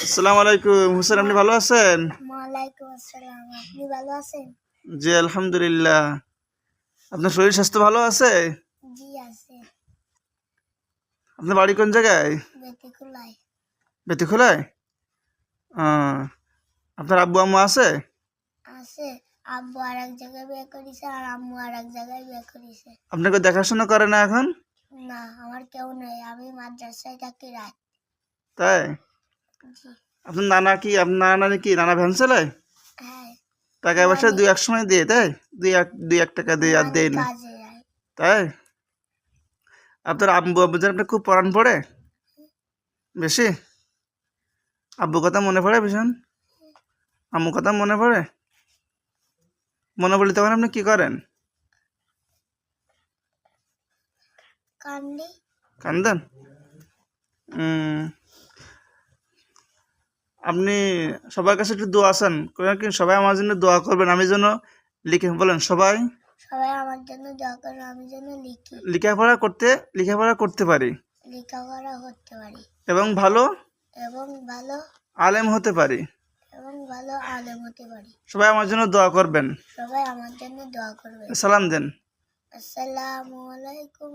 আসসালামু আলাইকুম হুসেন, আপনি ভালো আছেন? ওয়ালাইকুম আসসালাম। আপনি ভালো আছেন? জি আলহামদুলিল্লাহ। আপনার শরীর স্বাস্থ্য ভালো আছে? জি আছে। আপনার বাড়ি কোন জায়গায়? বেতিকুলায়। বেতিখোলায়? আপনার আব্বু আম্মু আছে? আছে। আব্বু আর এক জায়গায় বিয়ে করেছে আর আম্মু আর এক জায়গায় বিয়ে করেছে। আপনাকে দেখাশোনা করে না এখন? না, আমার কেউ নেই, আমি মাদ্রাসায় থাকি রাত। তাই? জি। আপনার নানা কি নানা ভ্যান চালায়? হ্যাঁ। টাকা পয়সা নানি দুই এক সময় দিয়ে দেয়? দুই এক টাকা দিয়ে আর নানি দেয় না? কাজে যায়। তাই? আপনার আব্বু আব্বু আপনার খুব পড়ান পড়ে বেশি? আব্বু কথা মনে পড়ে ভীষণ? আম্মু কথা মনে পড়ে? মনে পড়লে তখন আপনি কি করেন? কান্দি। কান্দেন? আপনি সবার কাছে একটু দোয়া চান, কি সবাই আমার জন্য দোয়া করবেন, আমি যেন লিখে বলেন সবাই সবাই আমার জন্য দোয়া করেন, আমি যেন লিখি, লেখাপড়া করতে পারি লেখাপড়া করতে পারি এবং ভালো এবং ভালো আলেম হতে পারি। আলেম হতে পারি। সবাই আমার জন্য দোয়া করবেন। সবাই আমার জন্য দোয়া করবেন। সালাম দেন। আসসালামু আলাইকুম।